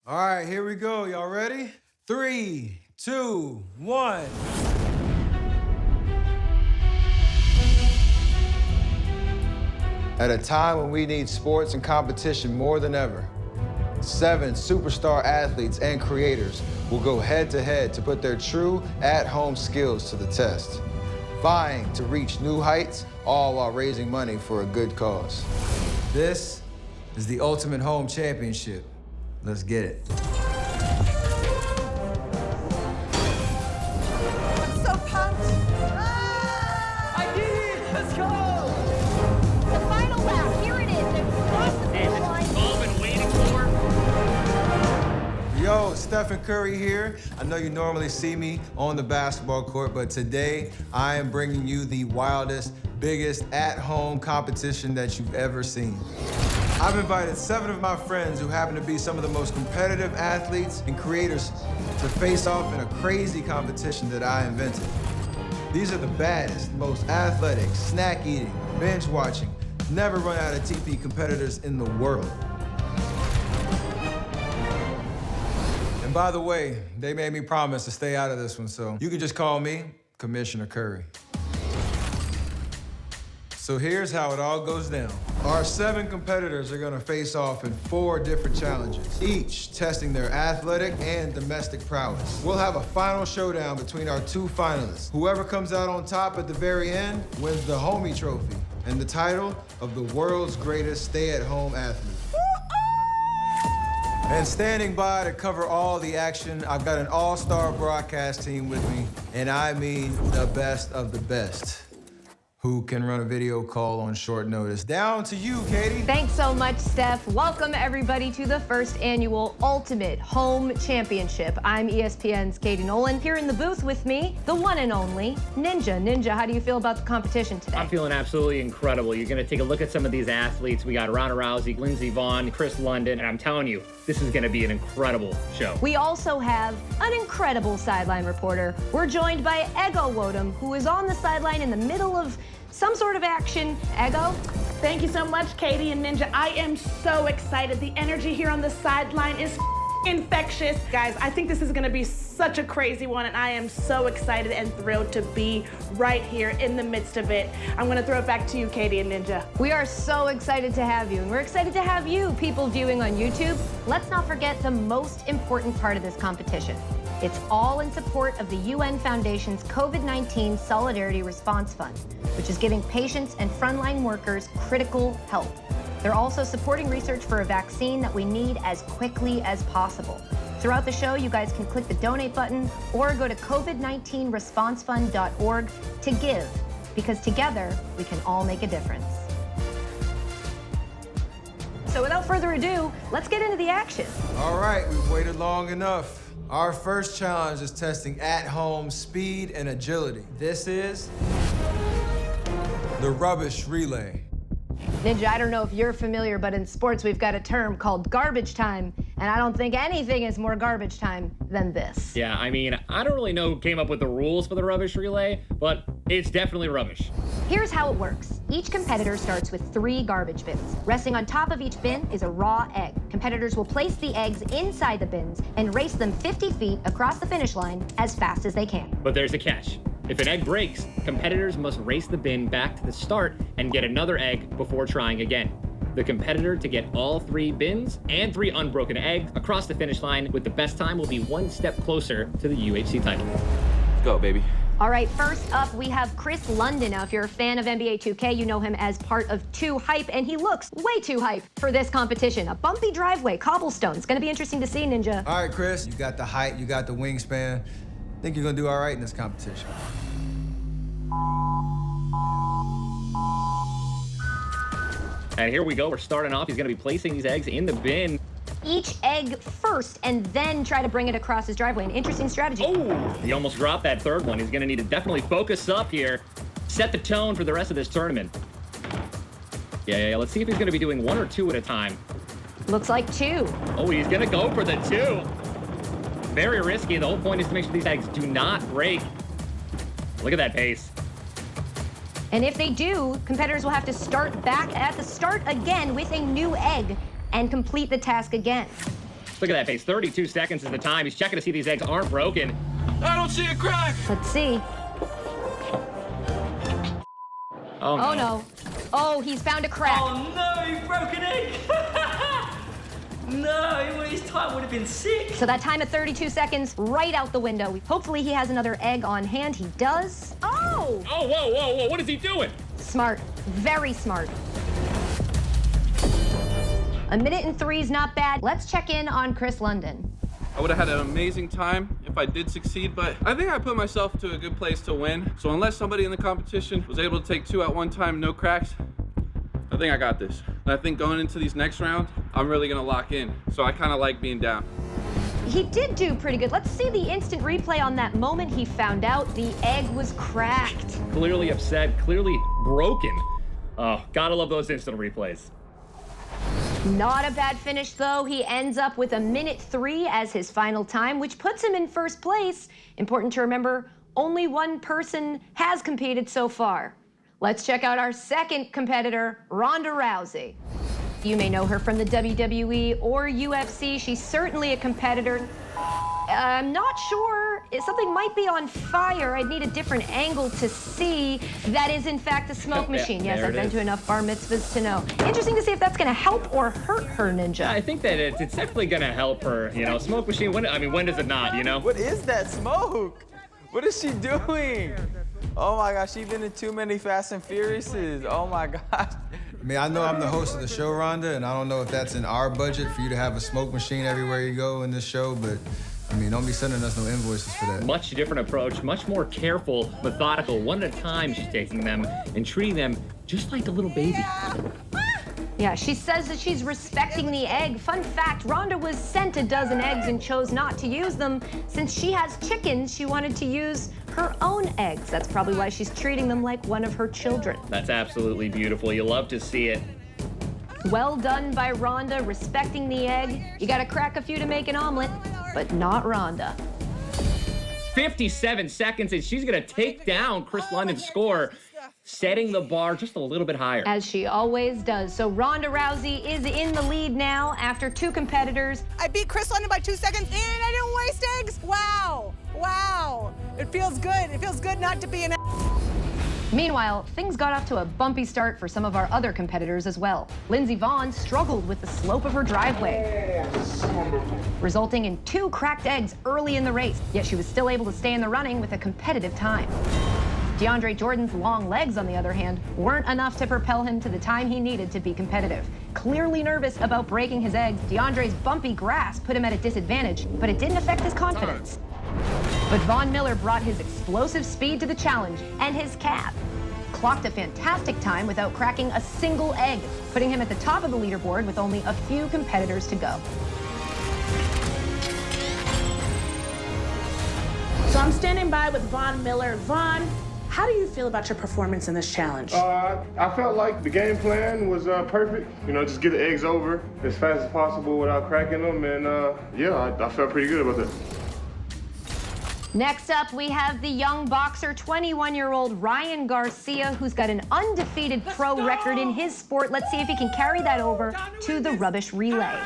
All right, here we go. Y'all ready? 3, 2, 1. At a time when we need sports and competition more than ever, 7 superstar athletes and creators will go head-to-head to put their true at-home skills to the test, vying to reach new heights, all while raising money for a good cause. This is the Ultimate Home Championship. Let's get it. I'm so pumped. I did it! Let's go! The final lap, here it is. They've crossed the finish line. All been waiting for. Yo, Stephen Curry here. I know you normally see me on the basketball court, but today I am bringing you the wildest, biggest at-home competition that you've ever seen. I've invited 7 of my friends who happen to be some of the most competitive athletes and creators to face off in a crazy competition that I invented. These are the baddest, most athletic, snack-eating, binge-watching, never run out of TP competitors in the world. And by the way, they made me promise to stay out of this one, so you can just call me Commissioner Curry. So here's how it all goes down. Our 7 competitors are gonna face off in 4 different challenges, each testing their athletic and domestic prowess. We'll have a final showdown between our 2 finalists. Whoever comes out on top at the very end wins the Homie Trophy and the title of the world's greatest stay-at-home athlete. And standing by to cover all the action, I've got an all-star broadcast team with me, and I mean the best of the best, who can run a video call on short notice. Down to you, Katie. Thanks so much, Steph. Welcome, everybody, to the first annual Ultimate Home Championship. I'm ESPN's Katie Nolan. Here in the booth with me, the one and only Ninja. Ninja, how do you feel about the competition today? I'm feeling absolutely incredible. You're going to take a look at some of these athletes. We got Ronda Rousey, Lindsey Vonn, Chris London, and I'm telling you, this is going to be an incredible show. We also have an incredible sideline reporter. We're joined by Ego Wodum, who is on the sideline in the middle of some sort of action. Ego? Thank you so much, Katie and Ninja. I am so excited. The energy here on the sideline is infectious. Guys, I think this is gonna be such a crazy one, and I am so excited and thrilled to be right here in the midst of it. I'm gonna throw it back to you, Katie and Ninja. We are so excited to have you, and we're excited to have you, people viewing on YouTube. Let's not forget the most important part of this competition. It's all in support of the UN Foundation's COVID-19 Solidarity Response Fund, which is giving patients and frontline workers critical help. They're also supporting research for a vaccine that we need as quickly as possible. Throughout the show, you guys can click the donate button or go to covid19responsefund.org to give, because together we can all make a difference. So without further ado, let's get into the action. All right, we've waited long enough. Our first challenge is testing at-home speed and agility. This is the rubbish relay. Ninja, I don't know if you're familiar, but in sports we've got a term called garbage time, and I don't think anything is more garbage time than this. Yeah, I mean, I don't really know who came up with the rules for the rubbish relay, but it's definitely rubbish. Here's how it works. Each competitor starts with 3 garbage bins. Resting on top of each bin is a raw egg. Competitors will place the eggs inside the bins and race them 50 feet across the finish line as fast as they can. But there's a catch. If an egg breaks, competitors must race the bin back to the start and get another egg before trying again. The competitor to get all 3 bins and 3 unbroken eggs across the finish line with the best time will be 1 step closer to the UHC title. Let's go, baby. All right, first up, we have Chris London. Now, if you're a fan of NBA 2K, you know him as part of 2 Hype, and he looks way too hype for this competition. A bumpy driveway, cobblestone. It's gonna be interesting to see, Ninja. All right, Chris, you got the height, you got the wingspan. Think you're gonna do all right in this competition. And here we go. We're starting off. He's going to be placing these eggs in the bin. Each egg first and then try to bring it across his driveway. An interesting strategy. Oh, he almost dropped that third one. He's going to need to definitely focus up here, set the tone for the rest of this tournament. Yeah. Let's see if he's going to be doing 1 or 2 at a time. Looks like 2. Oh, he's going to go for the 2. Very risky. The whole point is to make sure these eggs do not break. Look at that pace. And if they do, competitors will have to start back at the start again with a new egg and complete the task again. Look at that pace. 32 seconds is the time. He's checking to see these eggs aren't broken. I don't see a crack. Let's see. Oh, Oh no. Oh, he's found a crack. Oh no, he broke an egg! No, his time would have been sick. So that time at 32 seconds, right out the window. Hopefully he has another egg on hand. He does. Oh! Oh, whoa, whoa, whoa. What is he doing? Smart. Very smart. 1 minute and 3 is not bad. Let's check in on Chris London. I would have had an amazing time if I did succeed, but I think I put myself to a good place to win. So unless somebody in the competition was able to take 2 at one time, no cracks, I think I got this. And I think going into these next rounds, I'm really gonna lock in. So I kind of like being down. He did do pretty good. Let's see the instant replay on that moment he found out the egg was cracked. Clearly upset, clearly broken. Oh, gotta love those instant replays. Not a bad finish, though. He ends up with 1 minute 3 as his final time, which puts him in first place. Important to remember, only one person has competed so far. Let's check out our second competitor, Ronda Rousey. You may know her from the WWE or UFC. She's certainly a competitor. I'm not sure. Something might be on fire. I'd need a different angle to see. That is, in fact, a smoke machine. Yes, I've been to enough bar mitzvahs to know. Interesting to see if that's going to help or hurt her, Ninja. I think that it's definitely gonna help her. You know, smoke machine. When does it not? You know. What is that smoke? What is she doing? Oh my gosh, she's been in too many Fast and Furiouses. Oh my gosh. I mean, I know I'm the host of the show, Rhonda, and I don't know if that's in our budget for you to have a smoke machine everywhere you go in this show, but I mean, don't be sending us no invoices for that. Much different approach, much more careful, methodical. One at a time, she's taking them and treating them just like a little baby. Yeah, she says that she's respecting the egg. Fun fact, Rhonda was sent a dozen eggs and chose not to use them. Since she has chickens, she wanted to use her own eggs. That's probably why she's treating them like one of her children. That's absolutely beautiful. You love to see it. Well done by Rhonda, respecting the egg. You gotta crack a few to make an omelet, but not Rhonda. 57 seconds, and she's gonna take down Chris London's score, setting the bar just a little bit higher. As she always does. So Ronda Rousey is in the lead now after 2 competitors. I beat Chris London by 2 seconds and I didn't waste eggs. Wow. Wow. It feels good. It feels good not to be an Meanwhile, things got off to a bumpy start for some of our other competitors as well. Lindsey Vonn struggled with the slope of her driveway, resulting in 2 cracked eggs early in the race, yet she was still able to stay in the running with a competitive time. DeAndre Jordan's long legs, on the other hand, weren't enough to propel him to the time he needed to be competitive. Clearly nervous about breaking his eggs, DeAndre's bumpy grass put him at a disadvantage, but it didn't affect his confidence. But Von Miller brought his explosive speed to the challenge, and his calf clocked a fantastic time without cracking a single egg, putting him at the top of the leaderboard with only a few competitors to go. So I'm standing by with Von Miller. Von, how do you feel about your performance in this challenge? I felt like the game plan was perfect. You know, just get the eggs over as fast as possible without cracking them, and yeah, I felt pretty good about that. Next up, we have the young boxer, 21-year-old Ryan Garcia, who's got an undefeated pro record in his sport. Let's see if he can carry that over to the rubbish relay.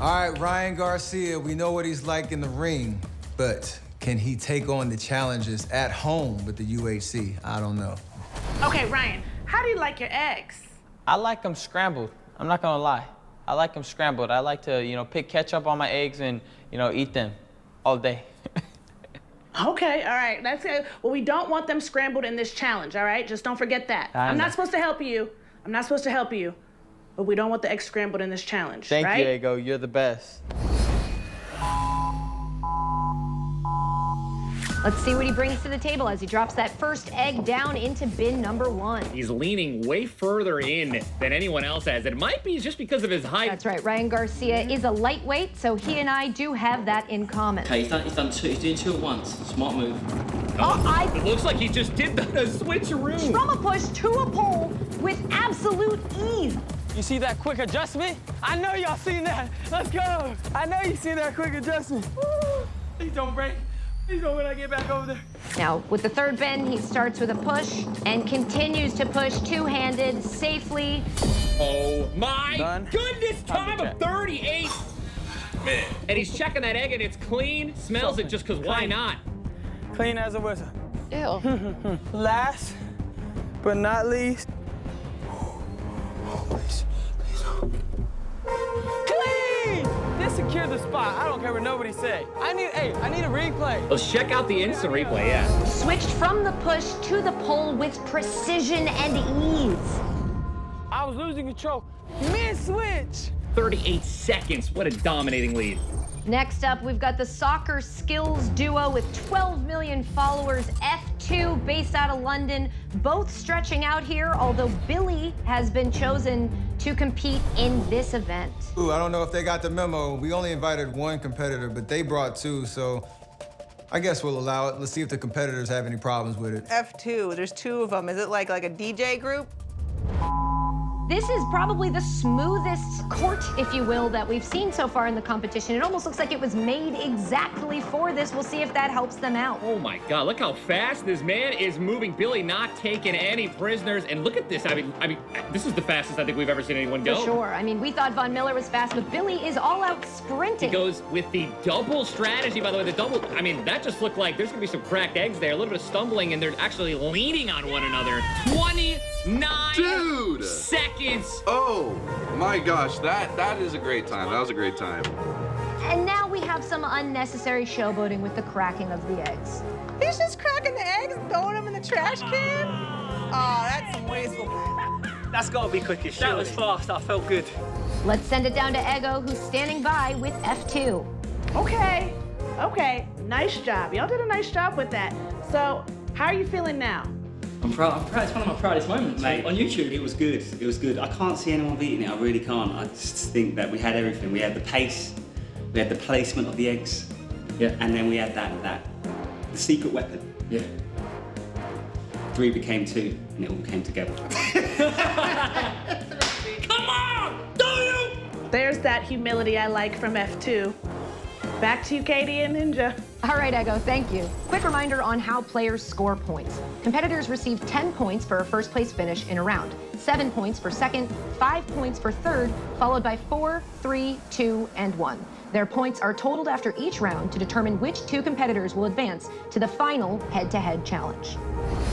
All right, Ryan Garcia, we know what he's like in the ring, but can he take on the challenges at home with the UHC? I don't know. Okay, Ryan, how do you like your eggs? I like them scrambled. I'm not gonna lie. I like them scrambled. I like to, pick ketchup on my eggs and, eat them all day. Okay, all right, that's it. Well, we don't want them scrambled in this challenge, all right? Just don't forget that. I'm not supposed to help you. I'm not supposed to help you, but we don't want the eggs scrambled in this challenge, Thank right? you, Ego. You're the best. Let's see what he brings to the table as he drops that first egg down into bin number 1. He's leaning way further in than anyone else has. It might be just because of his height. That's right, Ryan Garcia is a lightweight, so he and I do have that in common. Okay, he's doing 2 at once. Smart move. It looks like he just did the switcheroo. From a push to a pull with absolute ease. You see that quick adjustment? I know y'all seen that. Let's go. I know you seen that quick adjustment. Woo. Please don't break. Please don't when I get back over there. Now, with the third bin, he starts with a push and continues to push two-handed safely. Oh my Done. goodness, time Time to of 38. And he's checking that egg and it's clean, smells it just because why not? Clean as a whistle. Ew. Last but not least. Clean! This secured the spot. I don't care what nobody say. I need a replay. Let's check out the instant replay, yeah. Switched from the push to the pull with precision and ease. I was losing control mid-switch. 38 seconds, what a dominating lead. Next up, we've got the soccer skills duo with 12 million followers, F2, based out of London, both stretching out here, although Billy has been chosen to compete in this event. Ooh, I don't know if they got the memo. We only invited one competitor, but they brought two, so I guess we'll allow it. Let's see if the competitors have any problems with it. F2, there's two of them. Is it like a DJ group? This is probably the smoothest court, if you will, that we've seen so far in the competition. It almost looks like it was made exactly for this. We'll see if that helps them out. Oh my God, look how fast this man is moving. Billy not taking any prisoners. And look at this, I mean, this is the fastest I think we've ever seen anyone go. For sure. I mean, we thought Von Miller was fast, but Billy is all out He sprinting. goes with the double strategy, by the way. The double, I mean, that just looked like there's gonna be some cracked eggs there, a little bit of stumbling, and they're actually leaning on one another. 29 seconds. Oh my gosh, that is a great time. That was a great time. And now we have some unnecessary showboating with the cracking of the eggs. He's just cracking the eggs, throwing them in the trash can? Oh, that's wasteful. That's gotta be quickest. That was fast. I felt good. Let's send it down to Ego, who's standing by with F2. Okay, nice job. Y'all did a nice job with that. So, how are you feeling now? I'm proud. It's one of my proudest moments. Mate, on YouTube. It was good. It was good. I can't see anyone beating it. I really can't. I just think that we had everything. We had the pace, we had the placement of the eggs, Yeah. and then we had the secret weapon. Yeah. 3 became 2, and it all came together. Come on! Do you? There's that humility I like from F2. Back to you, Katie and Ninja. All right, Ego, thank you. Quick reminder on how players score points. Competitors receive 10 points for a first place finish in a round, 7 points for second, 5 points for third, followed by 4, 3, 2, and 1. Their points are totaled after each round to determine which 2 competitors will advance to the final head-to-head challenge.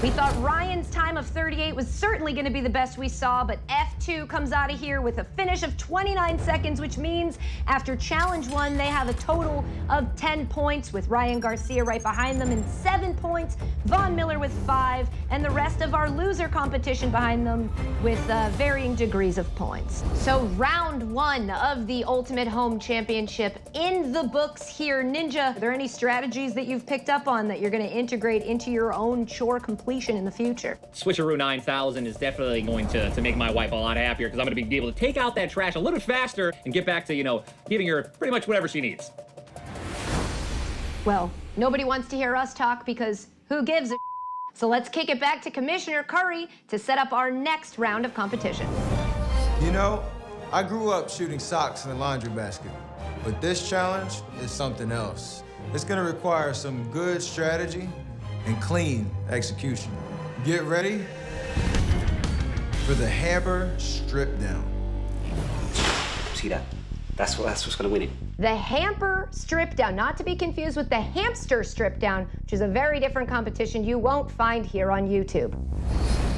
We thought Ryan's time of 38 was certainly going to be the best we saw, but F2 comes out of here with a finish of 29 seconds, which means after challenge 1, they have a total of 10 points, with Ryan Garcia right behind them in 7 points, Von Miller with 5, and the rest of our loser competition behind them with varying degrees of points. So round 1 of the Ultimate Home Championship in the books here. Ninja, are there any strategies that you've picked up on that you're going to integrate into your own chore completion in the future? Switcheroo 9000 is definitely going to make my wife a lot happier because I'm going to be able to take out that trash a little bit faster and get back to, giving her pretty much whatever she needs. Well, nobody wants to hear us talk because who gives a So let's kick it back to Commissioner Curry to set up our next round of competition. You know, I grew up shooting socks in a laundry basket, but this challenge is something else. It's gonna require some good strategy and clean execution. Get ready for the hamper strip down. See that? That's what's gonna win it. The hamper strip down, not to be confused with the hamster strip down, which is a very different competition you won't find here on YouTube.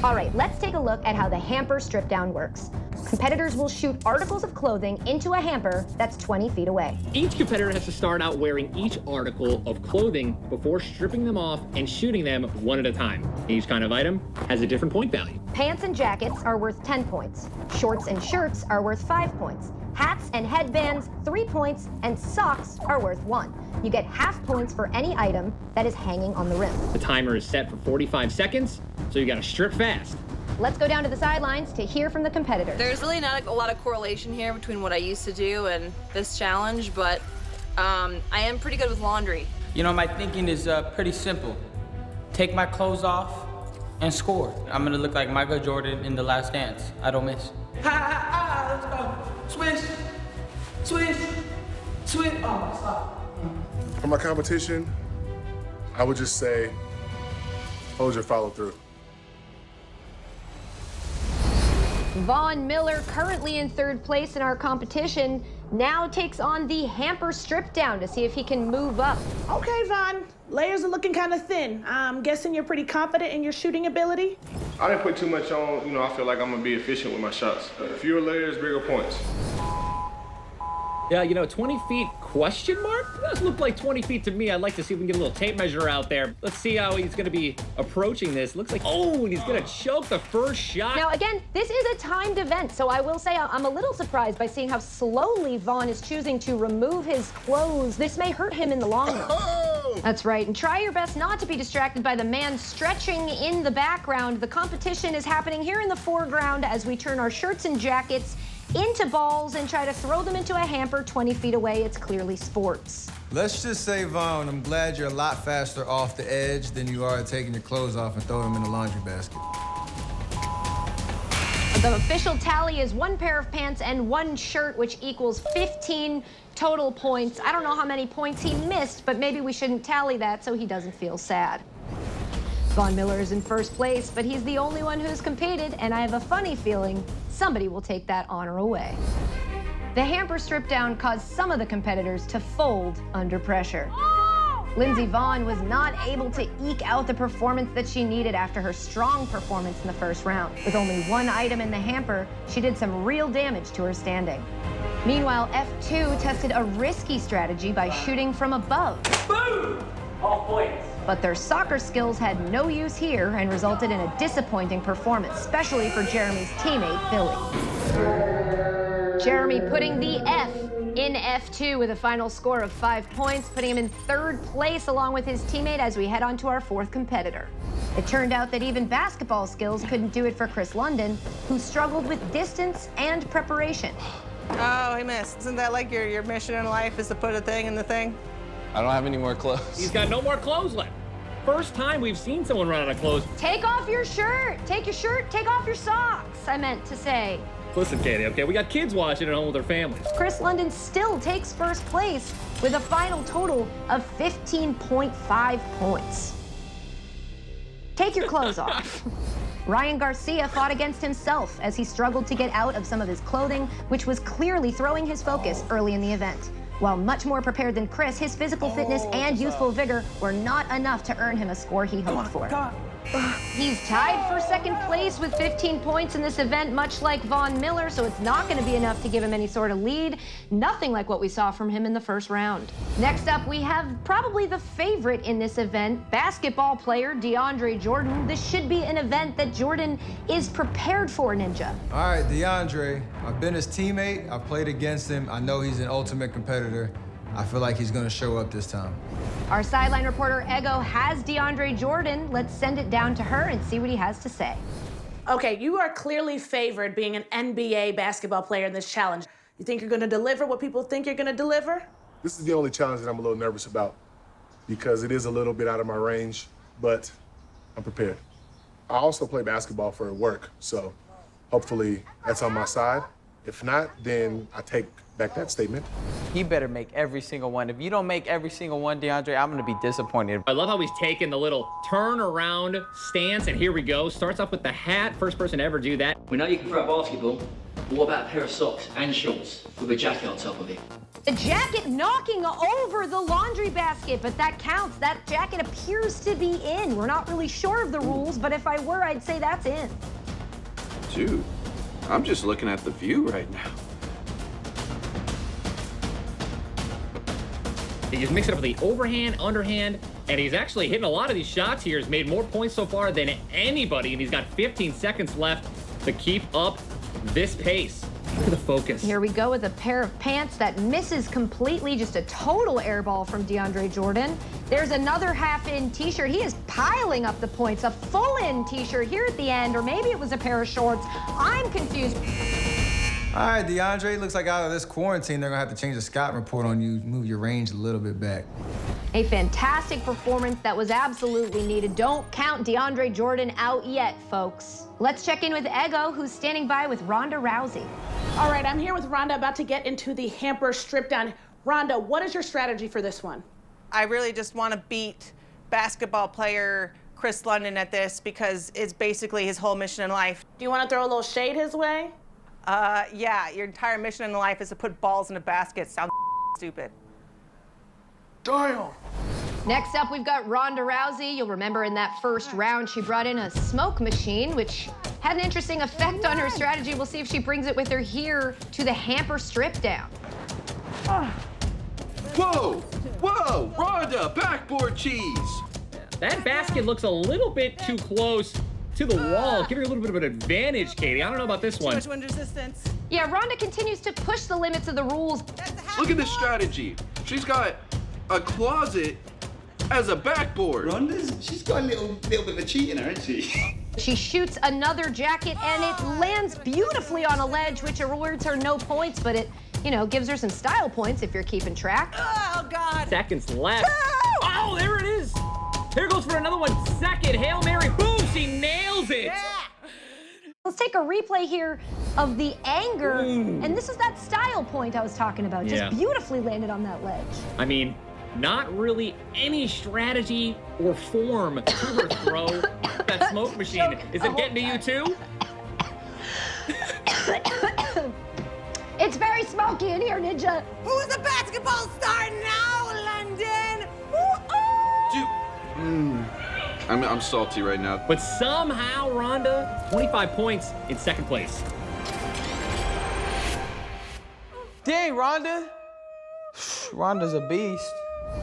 All right, let's take a look at how the hamper strip down works. Competitors will shoot articles of clothing into a hamper that's 20 feet away. Each competitor has to start out wearing each article of clothing before stripping them off and shooting them one at a time. Each kind of item has a different point value. Pants and jackets are worth 10 points. Shorts and shirts are worth 5 points. Hats and headbands, 3 points, and socks are worth 1. You get half points for any item that is hanging on the rim. The timer is set for 45 seconds, so you gotta strip fast. Let's go down to the sidelines to hear from the competitors. There's really not a lot of correlation here between what I used to do and this challenge, but I am pretty good with laundry. My thinking is pretty simple. Take my clothes off and score. I'm gonna look like Michael Jordan in The Last Dance. I don't miss. Ha ha ha! Let's go. Swish, swish, swish. Oh, stop. For my competition, I would just say, hold your follow through. Von Miller, currently in third place in our competition, now takes on the hamper strip down to see if he can move up. Okay, Von. Layers are looking kind of thin. I'm guessing you're pretty confident in your shooting ability? I didn't put too much on. You know, I feel like I'm gonna be efficient with my shots. Fewer layers, bigger points. Yeah, you know, 20 feet question mark? That doesn't look like 20 feet to me. I'd like to see if we can get a little tape measure out there. Let's see how he's going to be approaching this. Looks like, oh, and he's going to choke the first shot. Now, again, this is a timed event, so I will say I'm a little surprised by seeing how slowly Von is choosing to remove his clothes. This may hurt him in the long run. That's right, and try your best not to be distracted by the man stretching in the background. The competition is happening here in the foreground as we turn our shirts and jackets into balls and try to throw them into a hamper 20 feet away. It's clearly sports. Let's just say, Vaughn, I'm glad you're a lot faster off the edge than you are taking your clothes off and throwing them in the laundry basket. The official tally is 1 pair of pants and 1 shirt, which equals 15 total points. I don't know how many points he missed, but maybe we shouldn't tally that so he doesn't feel sad. Von Miller is in first place, but he's the only one who's competed, and I have a funny feeling somebody will take that honor away. The hamper strip down caused some of the competitors to fold under pressure. Lindsey Vonn was not able to eke out the performance that she needed after her strong performance in the first round. With only 1 item in the hamper, she did some real damage to her standing. Meanwhile, F2 tested a risky strategy by shooting from above. Boom! All points. But their soccer skills had no use here and resulted in a disappointing performance, especially for Jeremy's teammate, Billy. Jeremy putting the F in F2 with a final score of 5 points, putting him in 3rd place along with his teammate as we head on to our 4th competitor. It turned out that even basketball skills couldn't do it for Chris London, who struggled with distance and preparation. Oh, he missed. Isn't that like your mission in life is to put a thing in the thing? I don't have any more clothes. He's got no more clothes left. First time we've seen someone run out of clothes. Take off your shirt. Take your shirt. Take off your socks, I meant to say. Listen, Katie, okay, we got kids watching at home with their families. Chris London still takes first place with a final total of 15.5 points. Take your clothes off. Ryan Garcia fought against himself as he struggled to get out of some of his clothing, which was clearly throwing his focus early in the event. While much more prepared than Chris, his physical fitness and youthful vigor were not enough to earn him a score he hoped for. He's tied for 2nd place with 15 points in this event, much like Von Miller, so it's not going to be enough to give him any sort of lead. Nothing like what we saw from him in the first round. Next up, we have probably the favorite in this event, basketball player DeAndre Jordan. This should be an event that Jordan is prepared for, Ninja. All right, DeAndre, I've been his teammate. I've played against him. I know he's an ultimate competitor. I feel like he's going to show up this time. Our sideline reporter, Ego, has DeAndre Jordan. Let's send it down to her and see what he has to say. Okay, you are clearly favored being an NBA basketball player in this challenge. You think you're going to deliver what people think you're going to deliver? This is the only challenge that I'm a little nervous about because it is a little bit out of my range, but I'm prepared. I also play basketball for work, so hopefully that's on my side. If not, then I take back that statement. You better make every single one. If you don't make every single one, DeAndre, I'm gonna be disappointed. I love how he's taking the little turn around stance, and here we go. Starts off with the hat, first person to ever do that. We know you can throw a basketball, but what about a pair of socks and shorts with a jacket on top of it? The jacket knocking over the laundry basket, but that counts. That jacket appears to be in. We're not really sure of the rules, but if I were, I'd say that's in. Dude, I'm just looking at the view right now. He just mixed it up with the overhand, underhand, and he's actually hitting a lot of these shots here. He's made more points so far than anybody, and he's got 15 seconds left to keep up this pace. Look at the focus. Here we go with a pair of pants that misses completely, just a total air ball from DeAndre Jordan. There's another half-in t-shirt. He is piling up the points. A full-in t-shirt here at the end, or maybe it was a pair of shorts. I'm confused. All right, DeAndre, looks like out of this quarantine, they're going to have to change the Scott report on you, move your range a little bit back. A fantastic performance that was absolutely needed. Don't count DeAndre Jordan out yet, folks. Let's check in with Ego, who's standing by with Ronda Rousey. All right, I'm here with Rhonda, about to get into the hamper strip down. Rhonda, what is your strategy for this one? I really just want to beat basketball player Chris London at this because it's basically his whole mission in life. Do you want to throw a little shade his way? Yeah, your entire mission in life is to put balls in a basket. Sounds stupid. Damn. Next up, we've got Ronda Rousey. You'll remember in that first round, she brought in a smoke machine, which had an interesting effect on her strategy. We'll see if she brings it with her here to the hamper strip down. Whoa! Whoa! Ronda, backboard cheese! That basket looks a little bit too close to the wall. Give her a little bit of an advantage, Katie. I don't know about this Too one. much wind resistance. Yeah, Ronda continues to push the limits of the rules. Look at this strategy. She's got a closet as a backboard. She's got a little bit of a cheat in her, hasn't she? She shoots another jacket, and it lands beautifully on a ledge, which awards her no points, but it, gives her some style points if you're keeping track. Oh, God. Seconds left. Oh, there it is. Here goes for another one. Second Hail Mary. Boom, she nails it. Yeah. Let's take a replay here of the anger, and this is that style point I was talking about. Yeah. Just beautifully landed on that ledge. I mean, not really any strategy or form to her throw. That smoke machine. Is it getting to you too? It's very smoky in here, Ninja. Who's the basketball star now, London? Dude, I'm salty right now. But somehow, Ronda, 25 points in second place. Dang, Ronda. Ronda's a beast.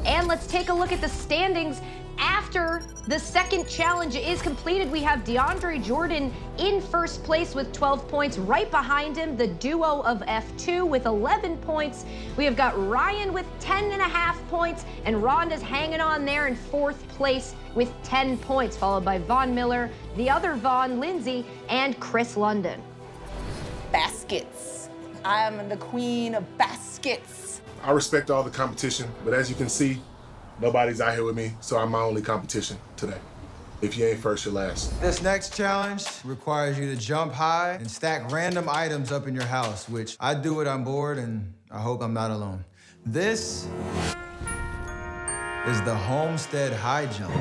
And let's take a look at the standings. After the second challenge is completed, we have DeAndre Jordan in first place with 12 points. Right behind him, the duo of F2 with 11 points. We have got Ryan with 10.5 points, and Ronda's hanging on there in fourth place with 10 points, followed by Von Miller, the other Von, Lindsay, and Chris London. Baskets. I'm the queen of baskets. I respect all the competition, but as you can see, nobody's out here with me, so I'm my only competition today. If you ain't first, you're last. This next challenge requires you to jump high and stack random items up in your house, which I do when I'm bored, and I hope I'm not alone. This is the Homestead High Jump.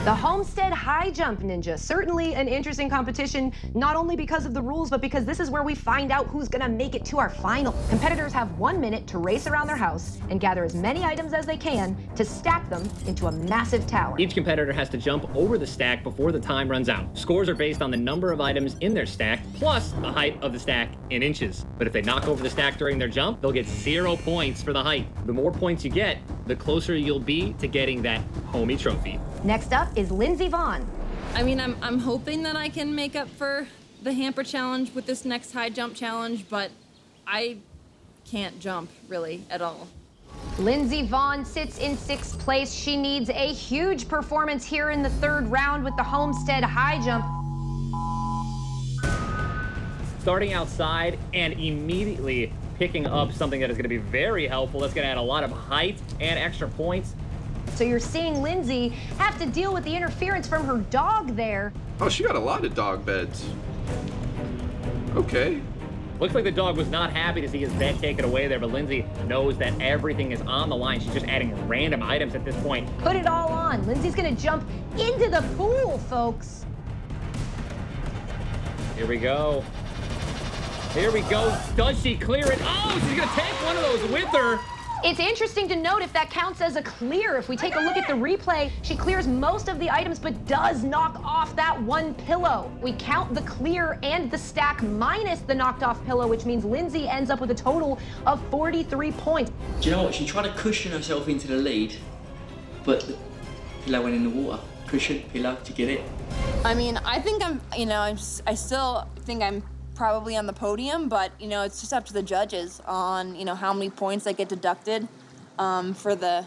The Homestead High Jump, Ninja. Certainly an interesting competition, not only because of the rules, but because this is where we find out who's gonna make it to our final. Competitors have 1 minute to race around their house and gather as many items as they can to stack them into a massive tower. Each competitor has to jump over the stack before the time runs out. Scores are based on the number of items in their stack, plus the height of the stack in inches. But if they knock over the stack during their jump, they'll get 0 points for the height. The more points you get, the closer you'll be to getting that homie trophy. Next up is Lindsey Vonn. I mean, I'm hoping that I can make up for the hamper challenge with this next high jump challenge, but I can't jump really at all. Lindsey Vonn sits in 6th place. She needs a huge performance here in the 3rd round with the Homestead High Jump. Starting outside and immediately picking up something that is going to be very helpful. That's going to add a lot of height and extra points. So you're seeing Lindsay have to deal with the interference from her dog there. Oh, she got a lot of dog beds. Okay. Looks like the dog was not happy to see his bed taken away there, but Lindsay knows that everything is on the line. She's just adding random items at this point. Put it all on. Lindsay's gonna jump into the pool, folks. Here we go. Here we go. Does she clear it? Oh, she's gonna take one of those with her. It's interesting to note if that counts as a clear. If we take a look at the replay, she clears most of the items but does knock off that one pillow. We count the clear and the stack minus the knocked off pillow, which means Lindsay ends up with a total of 43 points. Do you know what? She tried to cushion herself into the lead, but the pillow went in the water. Cushion, pillow, to get it. I mean, I think I still think I'm probably on the podium, but it's just up to the judges on how many points that get deducted for the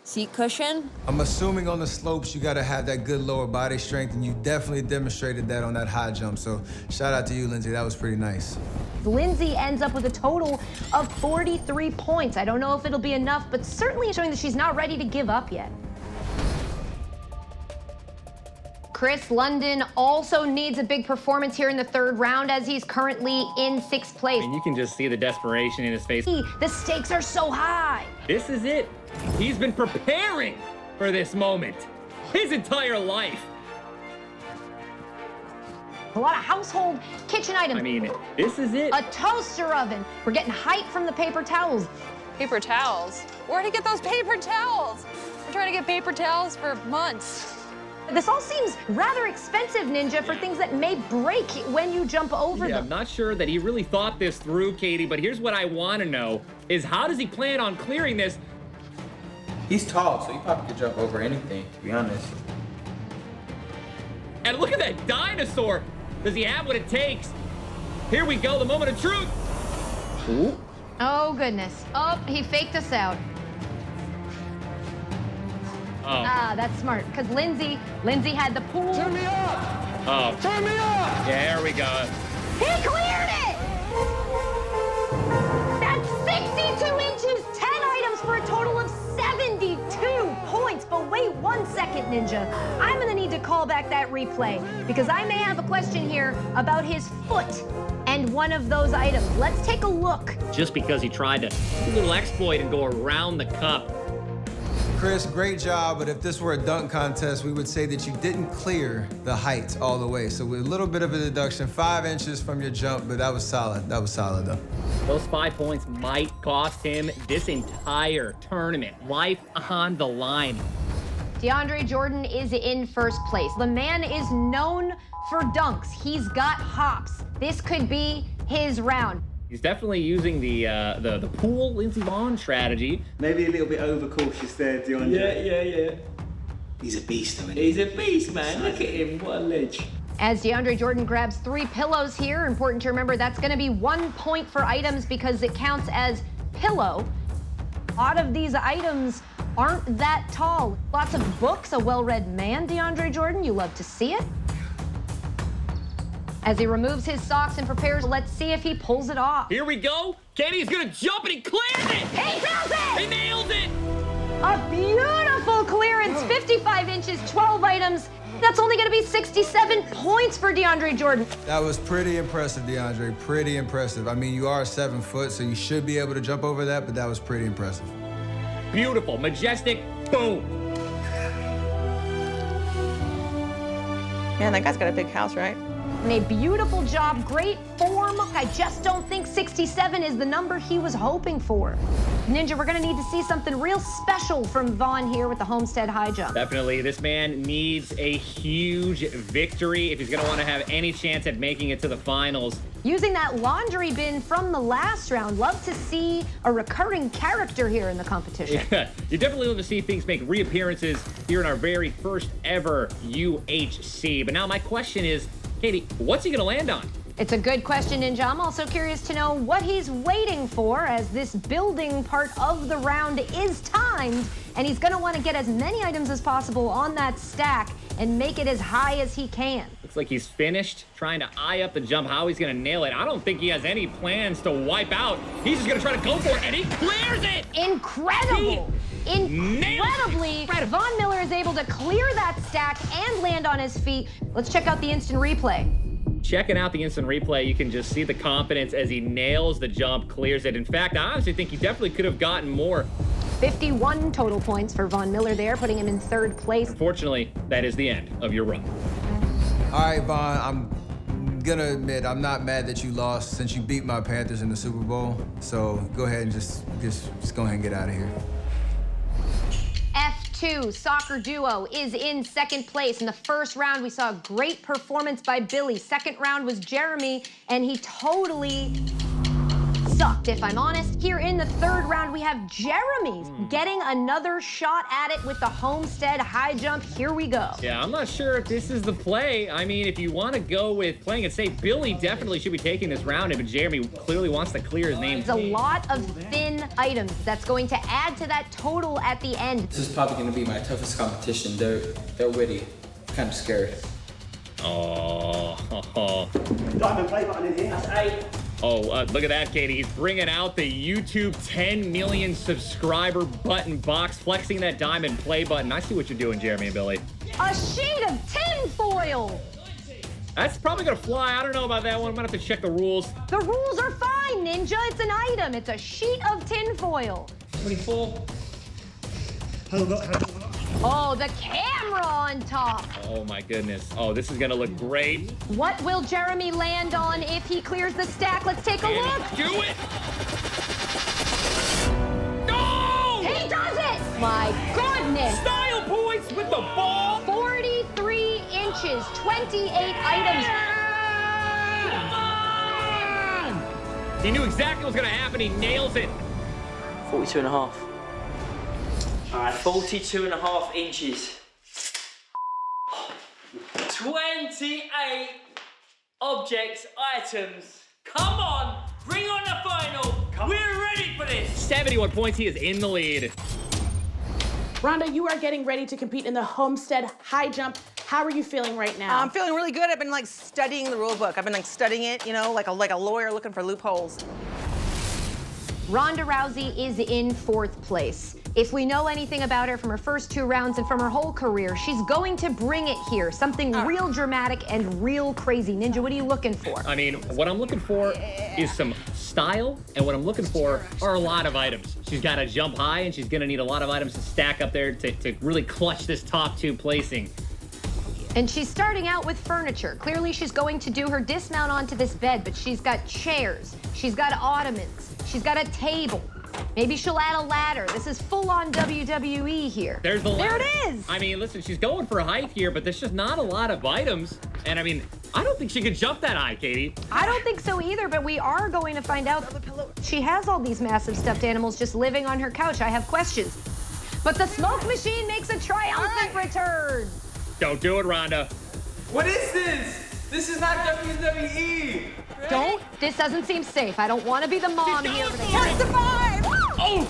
seat cushion. I'm assuming on the slopes you gotta have that good lower body strength, and you definitely demonstrated that on that high jump. So shout out to you, Lindsay. That was pretty nice. Lindsay ends up with a total of 43 points. I don't know if it'll be enough, but certainly showing that she's not ready to give up yet. Chris London also needs a big performance here in the 3rd round as he's currently in 6th place. And you can just see the desperation in his face. The stakes are so high. This is it. He's been preparing for this moment. his entire life. A lot of household kitchen items. I mean, this is it. A toaster oven. We're getting hype from the paper towels. Paper towels? Where'd he get those paper towels? I'm trying to get paper towels for months. This all seems rather expensive, Ninja, for things that may break when you jump over Yeah, them. I'm not sure that he really thought this through, Katie, but here's what I want to know is how does he plan on clearing this? He's tall, so he probably could jump over anything, to be honest. And look at that dinosaur. Does he have what it takes? Here we go, the moment of truth. Ooh. Oh, goodness. Oh, he faked us out. Oh. Ah, that's smart, because Lindsay had the pool. Turn me up! Oh. Turn me up! Yeah, here we go. He cleared it! That's 62 inches, 10 items for a total of 72 points. But wait 1 second, Ninja. I'm gonna need to call back that replay because I may have a question here about his foot and one of those items. Let's take a look. Just because he tried to do a little exploit and go around the cup. Chris, great job, but if this were a dunk contest, we would say that you didn't clear the height all the way. So with a little bit of a deduction, 5 inches from your jump, but that was solid. That was solid, though. Those 5 points might cost him this entire tournament. Life on the line. DeAndre Jordan is in first place. The man is known for dunks. He's got hops. This could be his round. He's definitely using the pool Lindsey Vonn strategy. Maybe a little bit overcautious there, DeAndre. Yeah. He's a beast, though, isn't he? He's a beast, man. Look at him. What a ledge. As DeAndre Jordan grabs 3 pillows here, important to remember that's going to be 1 point for items because it counts as pillow. A lot of these items aren't that tall. Lots of books, a well-read man, DeAndre Jordan. You love to see it. As he removes his socks and prepares, let's see if he pulls it off. Here we go. Kenny's gonna jump and he clears it. He does it! He nails it. A beautiful clearance, 55 inches, 12 items. That's only gonna be 67 points for DeAndre Jordan. That was pretty impressive, DeAndre. Pretty impressive. I mean, you are 7 foot, so you should be able to jump over that, but that was pretty impressive. Beautiful, majestic, boom. Man, that guy's got a big house, right? And a beautiful job, great form. I just don't think 67 is the number he was hoping for. Ninja, we're gonna need to see something real special from Vonn here with the Homestead high jump. Definitely, this man needs a huge victory if he's gonna want to have any chance at making it to the finals. Using that laundry bin from the last round, love to see a recurring character here in the competition. Yeah, you definitely love to see things make reappearances here in our very first ever UHC. But now my question is, Katie, what's he gonna land on? It's a good question, Ninja. I'm also curious to know what he's waiting for as this building part of the round is timed, and he's gonna wanna get as many items as possible on that stack and make it as high as he can. Looks like he's finished trying to eye up the jump, how he's gonna nail it. I don't think he has any plans to wipe out. He's just gonna try to go for it, and he clears it! Incredible! Incredibly, Von Miller is able to clear that stack and land on his feet. Let's check out the instant replay. Checking out the instant replay, you can just see the confidence as he nails the jump, clears it. In fact, I honestly think he definitely could have gotten more. 51 total points for Von Miller there, putting him in third place. Unfortunately, that is the end of your run. All right, Vonn, I'm gonna admit I'm not mad that you lost since you beat my Panthers in the Super Bowl. So go ahead and just go ahead and get out of here. F2 soccer duo is in second place. In the first round, we saw a great performance by Billy. Second round was Jeremy, and he totally sucked, if I'm honest. Here in the third round, we have Jeremy getting another shot at it with the Homestead high jump. Here we go. Yeah, I'm not sure if this is the play. I mean, if you want to go with playing it safe, Billy definitely should be taking this round, but Jeremy clearly wants to clear his name. It's a lot of thin items that's going to add to that total at the end. This is probably going to be my toughest competition. They're witty. Kind of scared. Oh. Diamond play button in here. That's 8. Oh, look at that, Katie. He's bringing out the YouTube 10 million subscriber button box, flexing that diamond play button. I see what you're doing, Jeremy and Billy. A sheet of tin foil. That's probably gonna fly. I don't know about that one. I'm gonna have to check the rules. The rules are fine, Ninja. It's an item. It's a sheet of tin foil. Pretty full. Oh, the camera on top. Oh my goodness. Oh, this is gonna look great. What will Jeremy land on if he clears the stack? Let's take a look. Do it! He does it! My goodness! Style points with the ball! 43 inches, 28 items. He knew exactly what was gonna happen. He nails it. 42 and a half. All right, 42 and a half inches. 28 objects, items. Come on, bring on the final. We're ready for this. 71 points. He is in the lead. Rhonda, you are getting ready to compete in the Homestead High Jump. How are you feeling right now? I'm feeling really good. I've been like studying the rule book. I've been like studying it, you know, like a lawyer looking for loopholes. Ronda Rousey is in 4th place. If we know anything about her from her first 2 rounds and from her whole career, she's going to bring it here. Something real dramatic and real crazy. Ninja, what are you looking for? I mean, what I'm looking for is some style, and what I'm looking for are a lot of items. She's got to jump high, and she's going to need a lot of items to stack up there to really clutch this top 2 placing. And she's starting out with furniture. Clearly, she's going to do her dismount onto this bed, but she's got chairs, she's got ottomans, she's got a table. Maybe she'll add a ladder. This is full-on WWE here. There's the ladder. There it is! I mean, listen, she's going for a height here, but there's just not a lot of items. And I mean, I don't think she could jump that high, Katie. I don't think so either, but we are going to find out. She has all these massive stuffed animals just living on her couch. I have questions. But the smoke machine makes a triumphant return. Don't do it, Rhonda. What is this? This is not WWE. Don't. This doesn't seem safe. I don't want to be the mom here. Survive! Oh!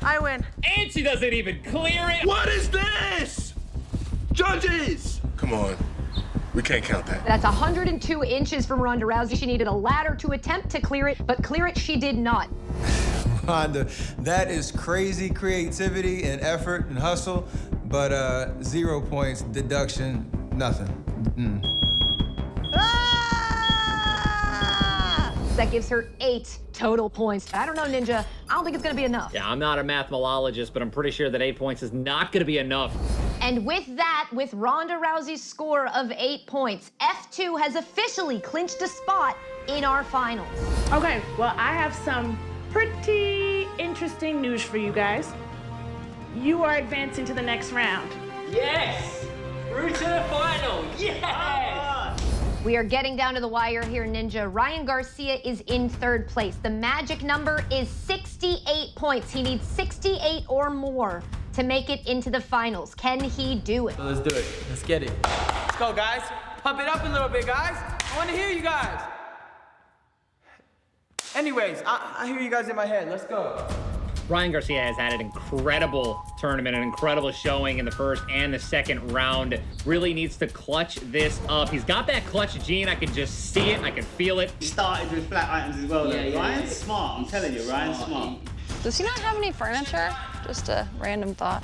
I win. And she doesn't even clear it. What is this? Judges! Come on. We can't count that. That's 102 inches from Ronda Rousey. She needed a ladder to attempt to clear it, but clear it she did not. Ronda, that is crazy creativity and effort and hustle, but 0 points, deduction, nothing. That gives her 8 total points. I don't know, Ninja. I don't think it's gonna be enough. Yeah, I'm not a mathemologist, but I'm pretty sure that 8 points is not gonna be enough. And with that, with Ronda Rousey's score of 8 points, F2 has officially clinched a spot in our finals. Okay, well, I have some pretty interesting news for you guys. You are advancing to the next round. Yes! Through to the final. Yes! We are getting down to the wire here, Ninja. Ryan Garcia is in 3rd place. The magic number is 68 points. He needs 68 or more to make it into the finals. Can he do it? So let's do it. Let's get it. Let's go, guys. Pump it up a little bit, guys. I want to hear you guys. Anyways, I hear you guys in my head. Let's go. Ryan Garcia has had an incredible tournament, an incredible showing in the first and the second round. Really needs to clutch this up. He's got that clutch gene. I can just see it. I can feel it. He started with flat items as well. Yeah, Ryan's smart. I'm telling you, Ryan's smart. Does he not have any furniture? Just a random thought.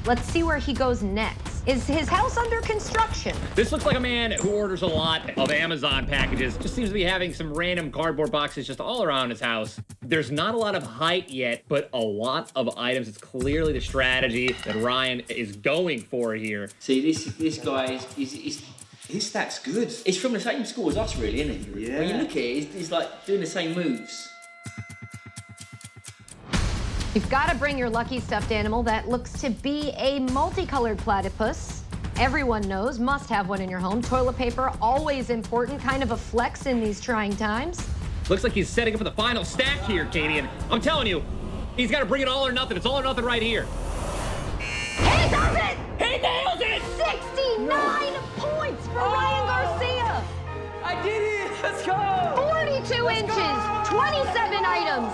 Let's see where he goes next. Is his house under construction? This looks like a man who orders a lot of Amazon packages. Just seems to be having some random cardboard boxes just all around his house. There's not a lot of height yet, but a lot of items. It's clearly the strategy that Ryan is going for here. See, this guy is his stats good. He's from the same school as us, really, isn't he? Yeah. When you look at it, he's like doing the same moves. You've got to bring your lucky stuffed animal. That looks to be a multicolored platypus. Everyone knows, must have one in your home. Toilet paper, always important, kind of a flex in these trying times. Looks like he's setting up for the final stack here, Katie, and I'm telling you, he's got to bring it all or nothing. It's all or nothing right here. He does it! He nails it! 69 points for Ryan Garcia! I did it! Let's go! 42 inches, 27 items,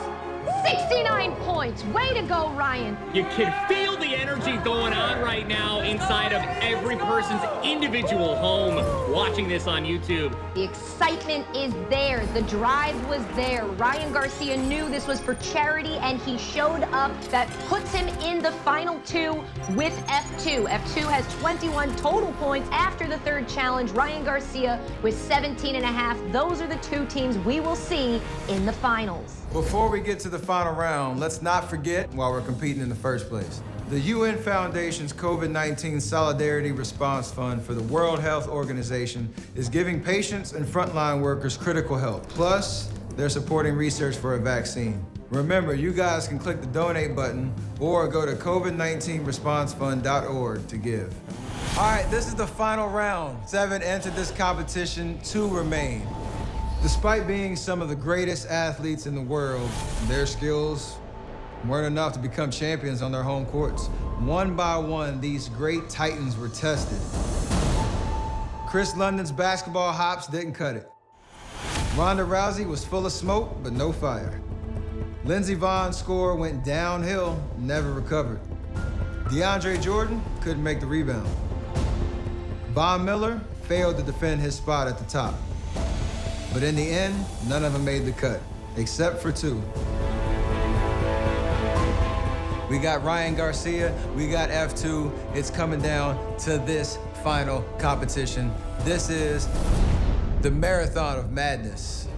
69 points. Way to go, Ryan. You can feel the energy going on right now inside of every person's individual home watching this on YouTube. The excitement is there. The drive was there. Ryan Garcia knew this was for charity, and he showed up. That puts him in the final 2 with F2. F2 has 21 total points after the 3rd challenge. Ryan Garcia with 17.5. Those are the 2 teams we will see in the finals. Before we get to the final round, let's not forget why we're competing in the first place. The UN Foundation's COVID-19 Solidarity Response Fund for the World Health Organization is giving patients and frontline workers critical help. Plus, they're supporting research for a vaccine. Remember, you guys can click the donate button or go to covid19responsefund.org to give. All right, this is the final round. 7 entered this competition, 2 remain. Despite being some of the greatest athletes in the world, their skills weren't enough to become champions on their home courts. One by one, these great titans were tested. Chris London's basketball hops didn't cut it. Ronda Rousey was full of smoke, but no fire. Lindsey Vonn's score went downhill, never recovered. DeAndre Jordan couldn't make the rebound. Von Miller failed to defend his spot at the top. But in the end, none of them made the cut, except for 2. We got Ryan Garcia, we got F2. It's coming down to this final competition. This is the Marathon of Madness.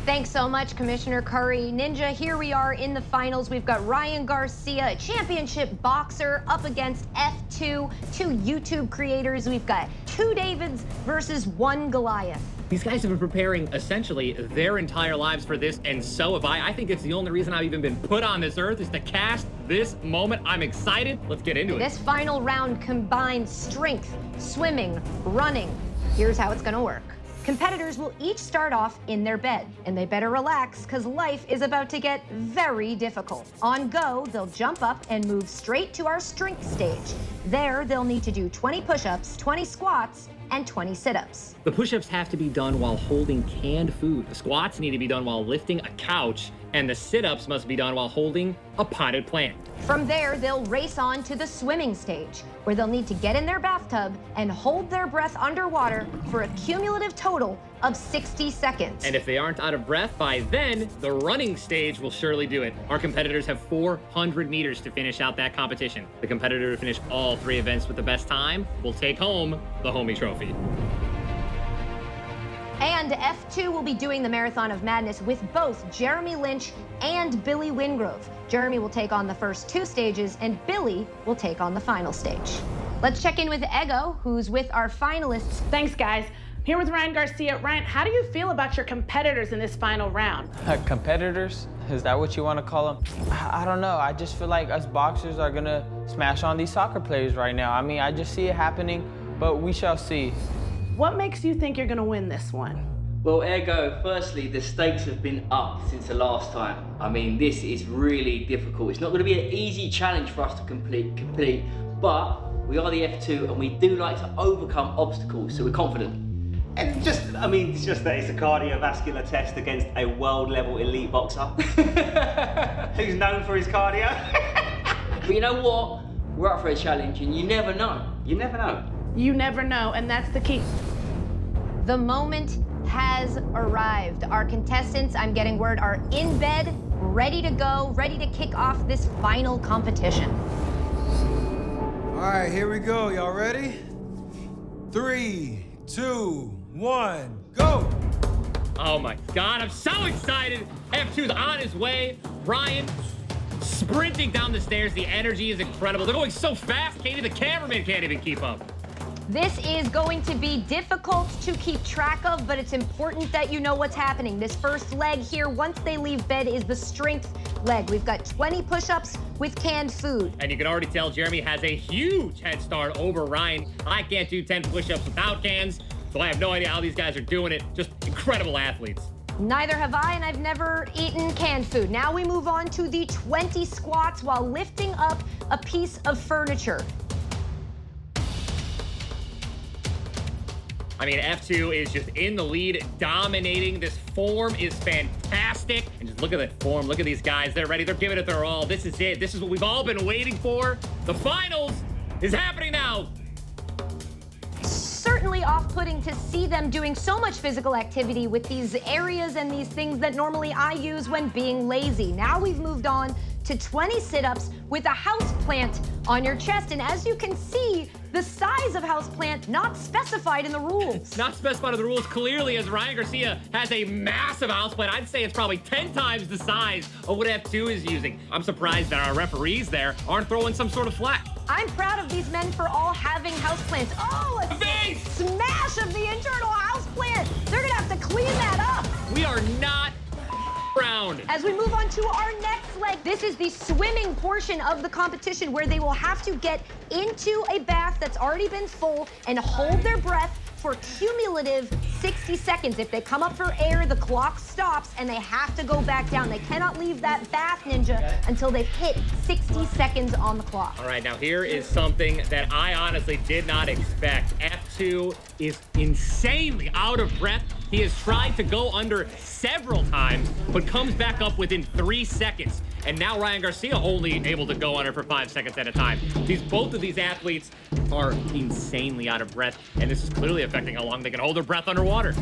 Thanks so much, Commissioner Curry. Ninja, here we are in the finals. We've got Ryan Garcia, a championship boxer, up against F2, 2 YouTube creators. We've got 2 Davids versus 1 Goliath. These guys have been preparing essentially their entire lives for this, and so have I. I think it's the only reason I've even been put on this earth is to cast this moment. I'm excited. Let's get into it. This final round combines strength, swimming, running. Here's how it's gonna work. Competitors will each start off in their bed, and they better relax because life is about to get very difficult. On go, they'll jump up and move straight to our strength stage. There, they'll need to do 20 push-ups, 20 squats, and 20 sit-ups. The push-ups have to be done while holding canned food. The squats need to be done while lifting a couch, and the sit-ups must be done while holding a potted plant. From there, they'll race on to the swimming stage, where they'll need to get in their bathtub and hold their breath underwater for a cumulative total of 60 seconds. And if they aren't out of breath by then, the running stage will surely do it. Our competitors have 400 meters to finish out that competition. The competitor to finish all 3 events with the best time will take home the Homie Trophy. And F2 will be doing the Marathon of Madness with both Jeremy Lynch and Billy Wingrove. Jeremy will take on the first 2 stages, and Billy will take on the final stage. Let's check in with Ego, who's with our finalists. Thanks, guys. Here with Ryan Garcia. Ryan, how do you feel about your competitors in this final round? Competitors? Is that what you want to call them? I don't know. I just feel like us boxers are going to smash on these soccer players right now. I mean, I just see it happening, but we shall see. What makes you think you're going to win this one? Well, Ego, firstly, the stakes have been upped since the last time. I mean, this is really difficult. It's not going to be an easy challenge for us to complete, but we are the F2 and we do like to overcome obstacles, so we're confident. And it's just that it's a cardiovascular test against a world-level elite boxer who's known for his cardio. But you know what? We're up for a challenge, and you never know. You never know. You never know, and that's the key. The moment has arrived. Our contestants, I'm getting word, are in bed, ready to go, ready to kick off this final competition. All right, here we go. Y'all ready? 3, 2, 1, go! Oh my God, I'm so excited. F2's on his way. Ryan sprinting down the stairs. The energy is incredible. They're going so fast, Katie, the cameraman can't even keep up. This is going to be difficult to keep track of, but it's important that you know what's happening. This first leg here, once they leave bed, is the strength leg. We've got 20 push-ups with canned food. And you can already tell Jeremy has a huge head start over Ryan. I can't do 10 push-ups without cans, so I have no idea how these guys are doing it. Just incredible athletes. Neither have I, and I've never eaten canned food. Now we move on to the 20 squats while lifting up a piece of furniture. I mean, F2 is just in the lead, dominating. This form is fantastic. And just look at that form. Look at these guys. They're ready. They're giving it their all. This is it. This is what we've all been waiting for. The finals is happening now. Certainly off-putting to see them doing so much physical activity with these areas and these things that normally I use when being lazy. Now we've moved on to 20 sit-ups with a house plant on your chest. And as you can see, the size of house plant not specified in the rules. Not specified in the rules, clearly, as Ryan Garcia has a massive house plant. I'd say it's probably 10 times the size of what F2 is using. I'm surprised that our referees there aren't throwing some sort of flag. I'm proud of these men for all having house plants. Oh, a smash of the internal house plant. They're gonna have to clean that up. We are not round. As we move on to our next leg, this is the swimming portion of the competition where they will have to get into a bath that's already been full and hold their breath for cumulative 60 seconds. If they come up for air, the clock stops and they have to go back down. They cannot leave that bath, Ninja, until they've hit 60 seconds on the clock. All right, now here is something that I honestly did not expect. F2 is insanely out of breath. He has tried to go under several times, but comes back up within 3 seconds. And now Ryan Garcia only able to go under for 5 seconds at a time. Both of these athletes are insanely out of breath, and this is clearly affecting how long they can hold their breath underwater.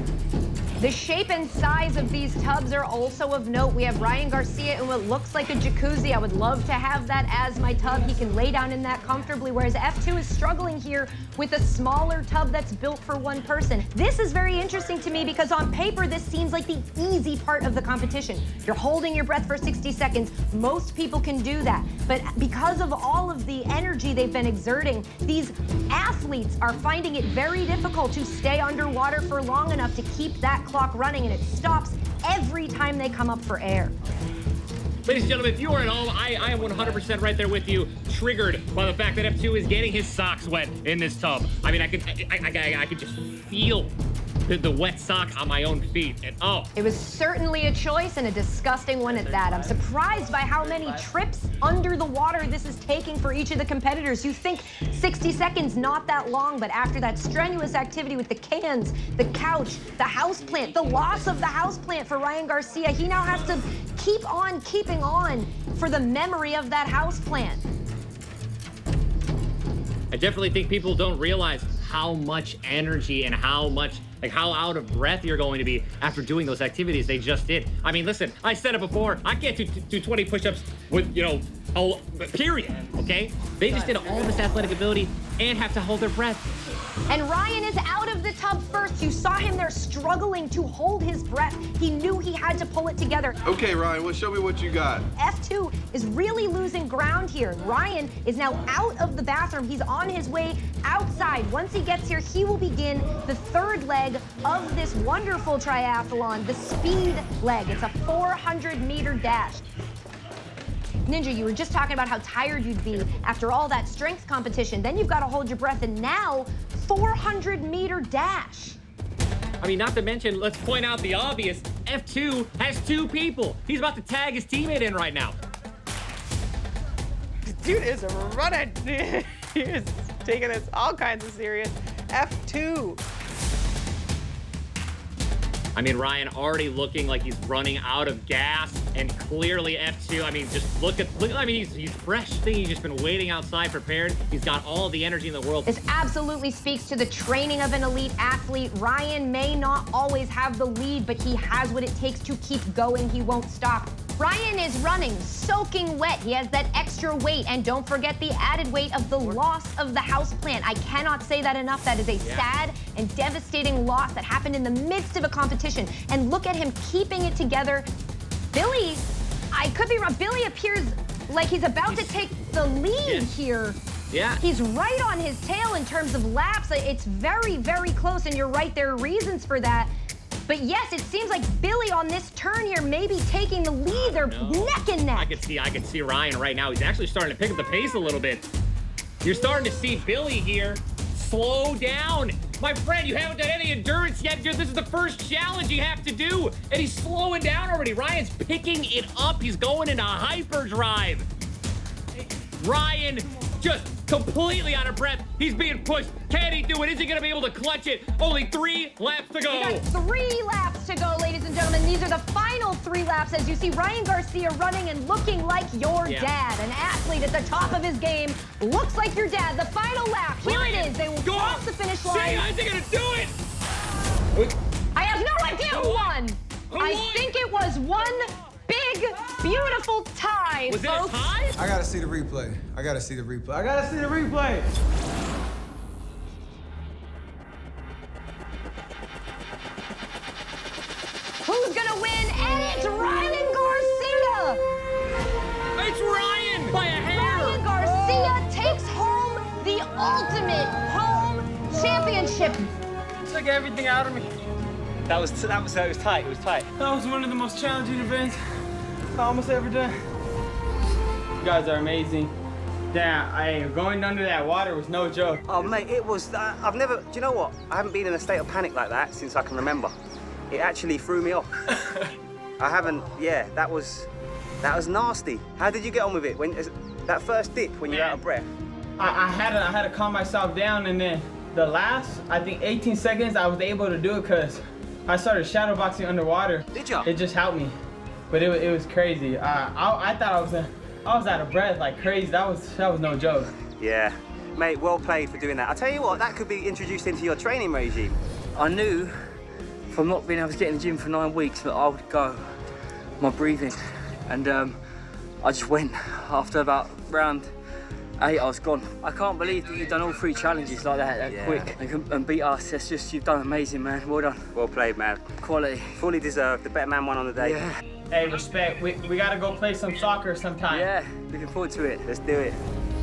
The shape and size of these tubs are also of note. We have Ryan Garcia in what looks like a jacuzzi. I would love to have that as my tub. He can lay down in that comfortably, whereas F2 is struggling here with a smaller tub that's built for one person. This is very interesting to me because on paper, this seems like the easy part of the competition. You're holding your breath for 60 seconds. Most people can do that. But because of all of the energy they've been exerting, these athletes are finding it very difficult to stay underwater for long enough to keep that clock running, and it stops every time they come up for air. Ladies and gentlemen, if you are at home, I am 100% right there with you, triggered by the fact that F2 is getting his socks wet in this tub. I mean, I could just feel the wet sock on my own feet, and oh. It was certainly a choice, and a disgusting one at that. I'm surprised by how many trips under the water this is taking for each of the competitors. You think 60 seconds, not that long, but after that strenuous activity with the cans, the couch, the house plant, the loss of the house plant for Ryan Garcia, he now has to keep on keeping on for the memory of that house plant. I definitely think people don't realize how much energy and how out of breath you're going to be after doing those activities they just did. I mean, listen, I said it before, I can't do 20 push-ups with, period, okay? They just did all this athletic ability and have to hold their breath. And Ryan is out of the tub first. You saw him there struggling to hold his breath. He knew he had to pull it together. Okay, Ryan, well, show me what you got. F2 is really losing ground here. Ryan is now out of the bathroom. He's on his way outside. Once he gets here, he will begin the third leg of this wonderful triathlon, the speed leg. It's a 400-meter dash. Ninja, you were just talking about how tired you'd be after all that strength competition. Then you've got to hold your breath, and now 400-meter dash. I mean, not to mention, let's point out the obvious, F2 has 2 people. He's about to tag his teammate in right now. Dude is running. He is taking this all kinds of serious. F2. I mean, Ryan already looking like he's running out of gas, and clearly F2, I mean, just look, I mean, he's fresh. He's just been waiting outside prepared. He's got all the energy in the world. This absolutely speaks to the training of an elite athlete. Ryan may not always have the lead, but he has what it takes to keep going. He won't stop. Ryan is running, soaking wet. He has that extra weight, and don't forget the added weight of the loss of the house plant. I cannot say that enough. That is a sad and devastating loss that happened in the midst of a competition. And look at him keeping it together. Billy, I could be wrong. Billy appears like he's about to take the lead here. Yeah. He's right on his tail in terms of laps. It's very, very close, and you're right, there are reasons for that. But yes, it seems like Billy on this turn here may be taking the lead. They're neck and neck. I can see Ryan right now. He's actually starting to pick up the pace a little bit. You're starting to see Billy here slow down. My friend, you haven't done any endurance yet. This is the first challenge you have to do, and he's slowing down already. Ryan's picking it up. He's going into hyperdrive. Ryan just completely out of breath. He's being pushed. Can he do it? Is he going to be able to clutch it? Only 3 laps to go. We got 3 laps to go, ladies and gentlemen. These are the final 3 laps as you see Ryan Garcia running and looking like your dad. An athlete at the top of his game. Looks like your dad. The final lap. Here Ryan, it is. They will cross the finish line. Is he going to do it? I have no idea who won. I think it was one big, beautiful tie. tie, Was it a folks. tie? I gotta see the replay. I gotta see the replay. I gotta see the replay. Who's gonna win? And it's Ryan Garcia! It's Ryan by a hair. Ryan Garcia takes home the ultimate home championship. Took everything out of me. It was tight. It was tight. That was one of the most challenging events I almost ever done. You guys are amazing. Damn, going under that water was no joke. Oh, mate, it was. I've never. Do you know what? I haven't been in a state of panic like that since I can remember. It actually threw me off. I haven't. Yeah, that was nasty. How did you get on with it? When that first dip when you're out of breath? I had to calm myself down, and then the last, I think 18 seconds, I was able to do it because I started shadowboxing underwater. Did you? It just helped me, but it was crazy. I thought I was out of breath like crazy. That was no joke. Yeah, mate, well played for doing that. I tell you what, that could be introduced into your training regime. I knew from not being able to get in the gym for 9 weeks that I would go my breathing, and I just went. After about round 8, I was gone. I can't believe that you've done all 3 challenges like that quick and beat us. That's just, you've done amazing, man. Well done. Well played, man. Quality. Fully deserved. The better man won on the day. Yeah. Hey, respect. We gotta go play some soccer sometime. Yeah, looking forward to it. Let's do it.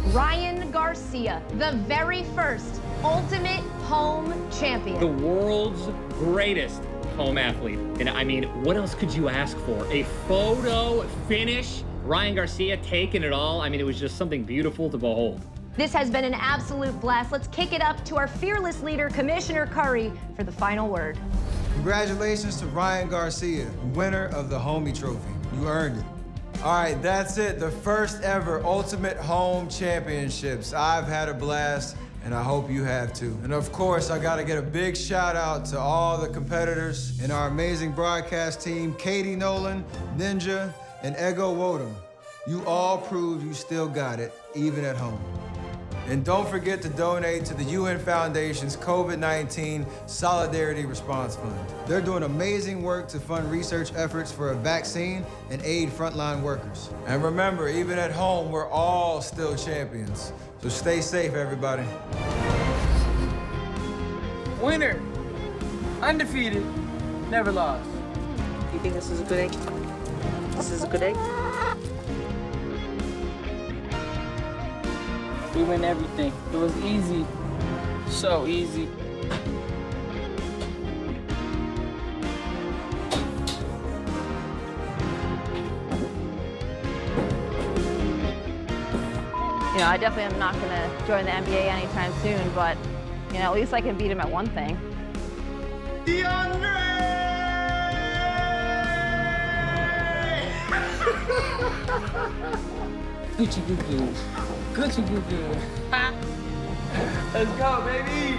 Ryan Garcia, the very first ultimate home champion. The world's greatest home athlete. And I mean, what else could you ask for? A photo finish, Ryan Garcia taking it all. I mean, it was just something beautiful to behold. This has been an absolute blast. Let's kick it up to our fearless leader, Commissioner Curry, for the final word. Congratulations to Ryan Garcia, winner of the Homie Trophy. You earned it. All right, that's it. The first ever Ultimate Home Championships. I've had a blast, and I hope you have too. And of course, I gotta get a big shout out to all the competitors and our amazing broadcast team, Katie Nolan, Ninja, and Ego Wodum. You all proved you still got it, even at home. And don't forget to donate to the UN Foundation's COVID-19 Solidarity Response Fund. They're doing amazing work to fund research efforts for a vaccine and aid frontline workers. And remember, even at home, we're all still champions. So stay safe, everybody. Winner, undefeated, never lost. You think this is a good egg? This is a good egg? We win everything. It was easy, so easy. You know, I definitely am not going to join the NBA anytime soon, but, you know, at least I can beat him at one thing. Gucci goo goo. Gucci goo goo. Let's go, baby.